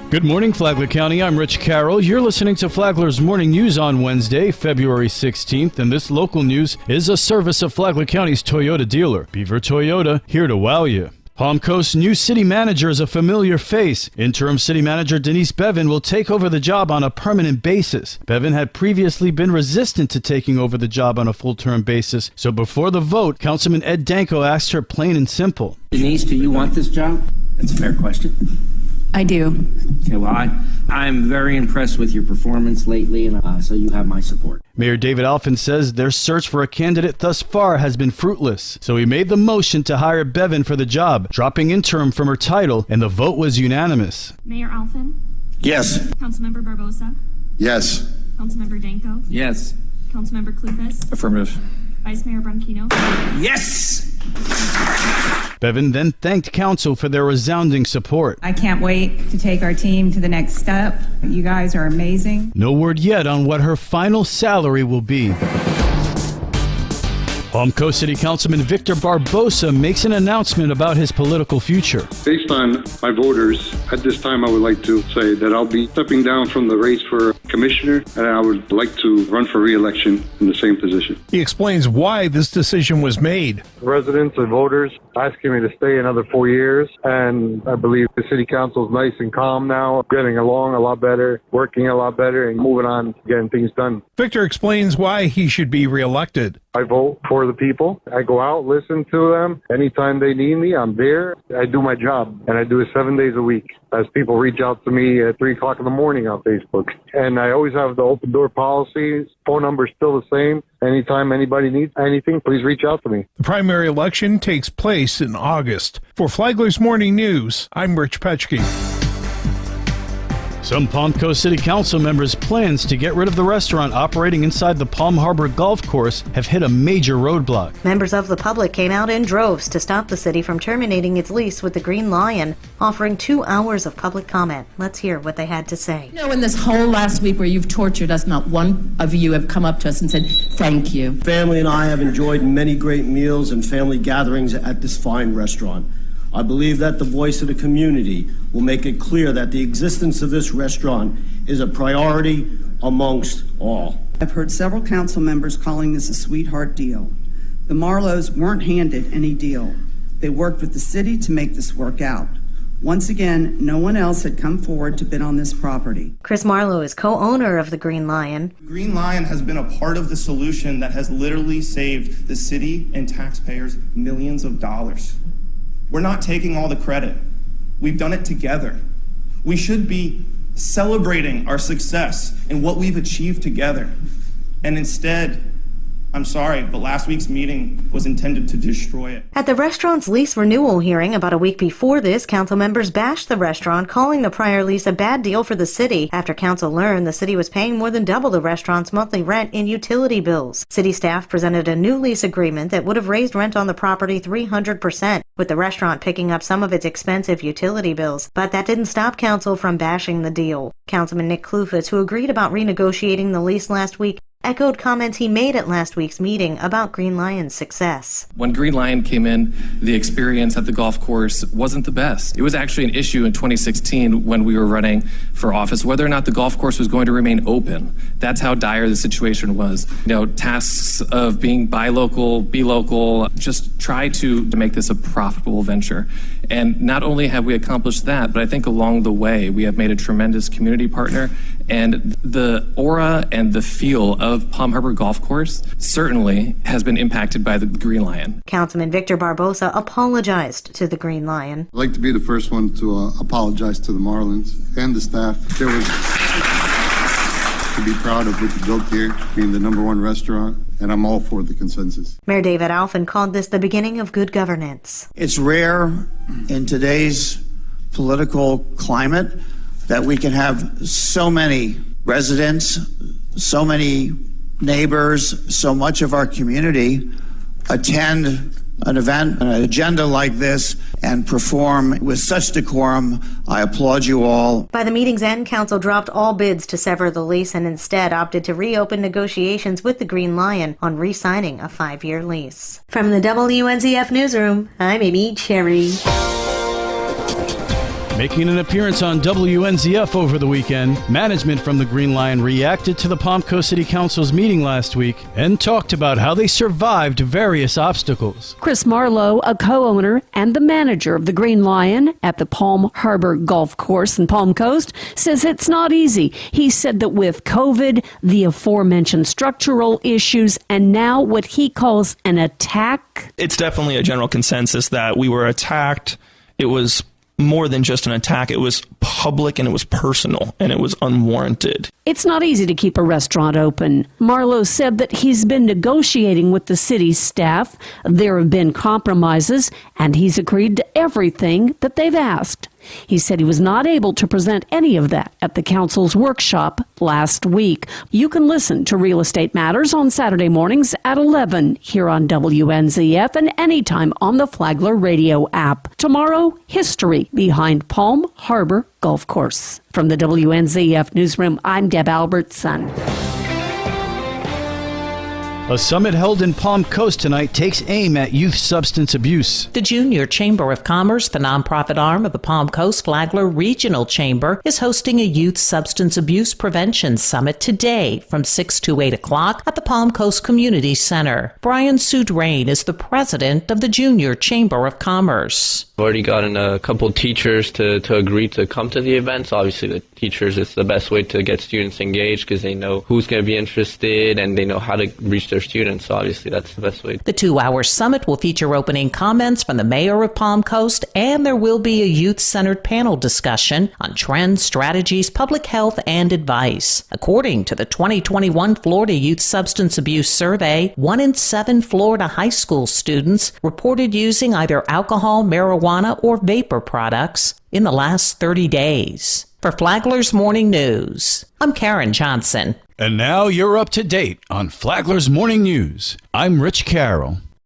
Good morning, Flagler County. I'm Rich Carroll. You're listening to Flagler's Morning News on Wednesday, February 16th, and this local news is a service of Flagler County's Toyota dealer. Beaver Toyota, here to wow you. Palm Coast's new city manager is a familiar face. Interim city manager Denise Bevan will take over the job on a permanent basis. Bevan had previously been resistant to taking over the job on a full-term basis, so before the vote, Councilman Ed Danko asked her plain and simple. Denise, do you want this job? That's a fair question. I do. Okay, well, I'm very impressed with your performance lately, and so you have my support. Mayor David Alphen says their search for a candidate thus far has been fruitless, so he made the motion to hire Bevan for the job, dropping interim from her title, and the vote was unanimous. Mayor Alphen? Yes. Councilmember Barbosa? Yes. Councilmember Danko? Yes. Councilmember Clufus? Affirmative. Vice Mayor Branquino? Yes! Bevan then thanked council for their resounding support. I can't wait to take our team to the next step. You guys are amazing. No word yet on what her final salary will be. Palm Coast City Councilman Victor Barbosa makes an announcement about his political future. Based on my voters, at this time I would like to say that I'll be stepping down from the race for commissioner, and I would like to run for re-election in the same position. He explains why this decision was made. Residents and voters asking me to stay another 4 years, and I believe the city council is nice and calm now, getting along a lot better, working a lot better, and moving on, getting things done. Victor explains why he should be reelected. I vote for the people. I go out, listen to them. Anytime they need me, I'm there. I do my job, and I do it 7 days a week. As people reach out to me at 3 o'clock in the morning on Facebook. And I always have the open door policy. Phone number is still the same. Anytime anybody needs anything, please reach out to me. The primary election takes place in August. For Flagler's Morning News, I'm Rich Petchke. Some Palm Coast City Council members' plans to get rid of the restaurant operating inside the Palm Harbor Golf Course have hit a major roadblock. Members of the public came out in droves to stop the city from terminating its lease with the Green Lion, offering 2 hours of public comment. Let's hear what they had to say. You know, in this whole last week where you've tortured us, not one of you have come up to us and said, thank you. Family and I have enjoyed many great meals and family gatherings at this fine restaurant. I believe that the voice of the community will make it clear that the existence of this restaurant is a priority amongst all. I've heard several council members calling this a sweetheart deal. The Marlows weren't handed any deal. They worked with the city to make this work out. Once again, no one else had come forward to bid on this property. Chris Marlowe is co-owner of the Green Lion. Green Lion has been a part of the solution that has literally saved the city and taxpayers millions of dollars. We're not taking all the credit. We've done it together. We should be celebrating our success and what we've achieved together. And instead, I'm sorry, but last week's meeting was intended to destroy it. At the restaurant's lease renewal hearing about a week before this, council members bashed the restaurant, calling the prior lease a bad deal for the city after council learned the city was paying more than double the restaurant's monthly rent in utility bills. City staff presented a new lease agreement that would have raised rent on the property 300%, with the restaurant picking up some of its expensive utility bills. But that didn't stop council from bashing the deal. Councilman Nick Clufus, who agreed about renegotiating the lease last week, echoed comments he made at last week's meeting about Green Lion's success. When Green Lion came in, the experience at the golf course wasn't the best. It was actually an issue in 2016 when we were running for office, whether or not the golf course was going to remain open. That's how dire the situation was. You know, tasks of being buy local, be local, just try to make this a profitable venture. And not only have we accomplished that, but I think along the way, we have made a tremendous community partner, and the aura and the feel of Palm Harbor Golf Course certainly has been impacted by the Green Lion. Councilman Victor Barbosa apologized to the Green Lion. I'd like to be the first one to apologize to the Marlins and the staff. There was to be proud of what you built here, being the #1 restaurant, and I'm all for the consensus. Mayor David Alphen called this the beginning of good governance. It's rare in today's political climate that we can have so many residents, so many neighbors, so much of our community attend an event, an agenda like this, and perform with such decorum. I applaud you all. By the meeting's end, council dropped all bids to sever the lease and instead opted to reopen negotiations with the Green Lion on re-signing a 5-year lease. From the WNZF Newsroom, I'm Amy Cherry. Making an appearance on WNZF over the weekend, management from the Green Lion reacted to the Palm Coast City Council's meeting last week and talked about how they survived various obstacles. Chris Marlowe, a co-owner and the manager of the Green Lion at the Palm Harbor Golf Course in Palm Coast, says it's not easy. He said that with COVID, the aforementioned structural issues, and now what he calls an attack. It's definitely a general consensus that we were attacked. It was more than just an attack. It was public and it was personal and it was unwarranted. It's not easy to keep a restaurant open. Marlowe said that he's been negotiating with the city's staff. There have been compromises, and he's agreed to everything that they've asked. He said he was not able to present any of that at the council's workshop last week. You can listen to Real Estate Matters on Saturday mornings at 11 here on WNZF and anytime on the Flagler radio app. Tomorrow, history behind Palm Harbor Golf Course. From the WNZF Newsroom, I'm Deb Albertson. A summit held in Palm Coast tonight takes aim at youth substance abuse. The Junior Chamber of Commerce, the nonprofit arm of the Palm Coast Flagler Regional Chamber, is hosting a youth substance abuse prevention summit today from 6 to 8 o'clock at the Palm Coast Community Center. Brian Sudrain is the president of the Junior Chamber of Commerce. I've already gotten a couple teachers to agree to come to the events. Obviously, the teachers, it's the best way to get students engaged because they know who's going to be interested and they know how to reach their students. So obviously, that's the best way. The 2-hour summit will feature opening comments from the mayor of Palm Coast, and there will be a youth-centered panel discussion on trends, strategies, public health, and advice. According to the 2021 Florida Youth Substance Abuse Survey, 1 in 7 Florida high school students reported using either alcohol, marijuana, or vapor products in the last 30 days. For Flagler's Morning News, I'm Karen Johnson. And now you're up to date on Flagler's Morning News. I'm Rich Carroll.